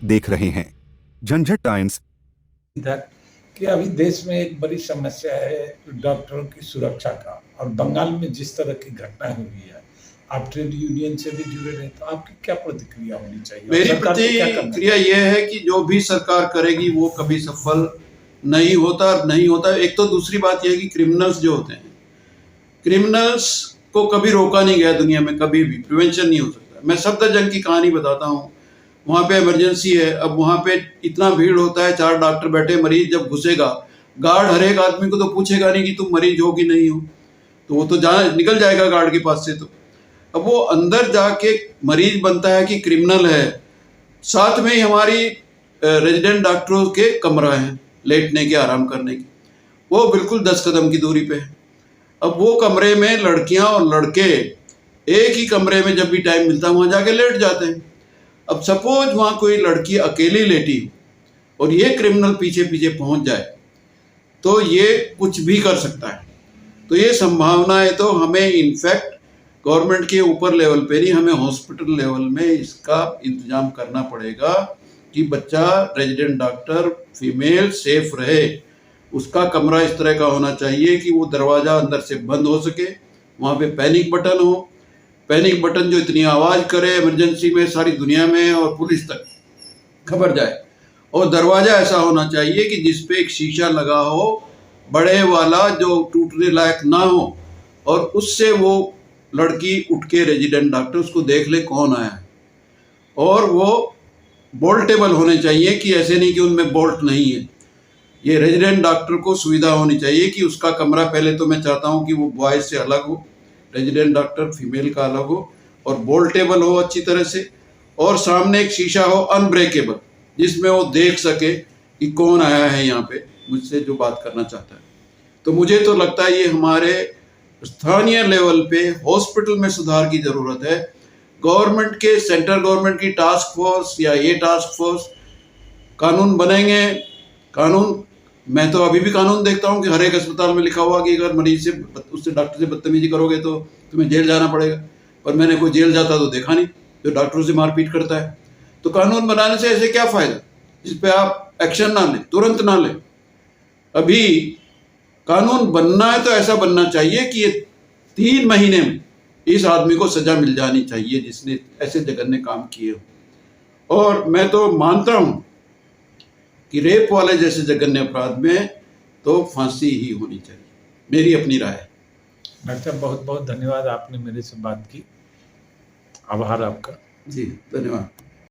आप देख रहे हैं झंझट टाइम्स। इधर कि अभी देश में एक बड़ी समस्या है डॉक्टरों की सुरक्षा का, और बंगाल में जिस तरह की घटनाएं हुई है, आप ट्रेड यूनियन से भी जुड़े रहे, तो आपकी क्या प्रतिक्रिया होनी चाहिए? मेरी प्रतिक्रिया यह है कि जो भी सरकार करेगी वो कभी सफल नहीं होता। एक तो दूसरी बात यह है कि क्रिमिनल्स जो होते हैं, क्रिमिनल्स को कभी रोका नहीं गया दुनिया में, कभी भी प्रिवेंशन नहीं हो सकता। मैं सफदरजंग की कहानी बताता हूँ। वहाँ पे इमरजेंसी है, अब वहाँ पे इतना भीड़ होता है, 4 डॉक्टर बैठे, मरीज जब घुसेगा, गार्ड हर एक आदमी को तो पूछेगा नहीं कि तुम मरीज हो कि नहीं हो, तो वो तो निकल जाएगा गार्ड के पास से। तो अब वो अंदर जाके मरीज बनता है कि क्रिमिनल है। साथ में ही हमारी रेजिडेंट डॉक्टरों के कमरा है लेटने के, आराम करने की, वो बिल्कुल 10 कदम की दूरी पे है। अब वो कमरे में लड़कियां और लड़के एक ही कमरे में जब भी टाइम मिलता है वहाँ जाके लेट जाते हैं। अब सपोज वहाँ कोई लड़की अकेली लेटी और ये क्रिमिनल पीछे पीछे पहुँच जाए तो ये कुछ भी कर सकता है। तो ये संभावनाएं तो हमें इनफैक्ट गवर्नमेंट के ऊपर लेवल पे नहीं, हमें हॉस्पिटल लेवल में इसका इंतजाम करना पड़ेगा कि बच्चा, रेजिडेंट डॉक्टर, फीमेल सेफ रहे। उसका कमरा इस तरह का होना चाहिए कि वो दरवाज़ा अंदर से बंद हो सके, वहाँ पे पैनिक बटन हो, पैनिक बटन जो इतनी आवाज़ करे इमरजेंसी में सारी दुनिया में और पुलिस तक खबर जाए। और दरवाज़ा ऐसा होना चाहिए कि जिस पे एक शीशा लगा हो, बड़े वाला, जो टूटने लायक ना हो, और उससे वो लड़की उठ के रेजिडेंट डॉक्टर उसको देख ले कौन आया है। और वो बोल्टेबल होने चाहिए कि ऐसे नहीं कि उनमें बोल्ट नहीं है। ये रेजिडेंट डॉक्टर को सुविधा होनी चाहिए कि उसका कमरा, पहले तो मैं चाहता हूँ कि वो बॉयज से अलग हो, रेजिडेंट डॉक्टर फीमेल का अलग हो, और बोल्टेबल हो अच्छी तरह से, और सामने एक शीशा हो अनब्रेकेबल, जिसमें वो देख सके कि कौन आया है यहाँ पे मुझसे जो बात करना चाहता है। तो मुझे तो लगता है ये हमारे स्थानीय लेवल पे हॉस्पिटल में सुधार की ज़रूरत है। गवर्नमेंट के, सेंट्रल गवर्नमेंट की टास्क फोर्स या ये टास्क फोर्स कानून बनेंगे। कानून, मैं तो अभी भी कानून देखता हूँ कि हर एक अस्पताल में लिखा हुआ कि अगर मरीज से, उससे डॉक्टर से बदतमीजी करोगे तो तुम्हें जेल जाना पड़ेगा। पर मैंने कोई जेल जाता तो देखा नहीं जो डॉक्टरों से मारपीट करता है। तो कानून बनाने से ऐसे क्या फ़ायदा जिस पे आप एक्शन ना लें, तुरंत ना लें। अभी कानून बनना है तो ऐसा बनना चाहिए कि ये 3 महीने में इस आदमी को सज़ा मिल जानी चाहिए जिसने ऐसे जघन्य काम किए हो। और मैं तो मानता हूँ कि रेप वाले जैसे जघन्य अपराध में तो फांसी ही होनी चाहिए, मेरी अपनी राय है। डॉक्टर साहब, बहुत बहुत धन्यवाद, आपने मेरे से बात की। आभार आपका। जी धन्यवाद।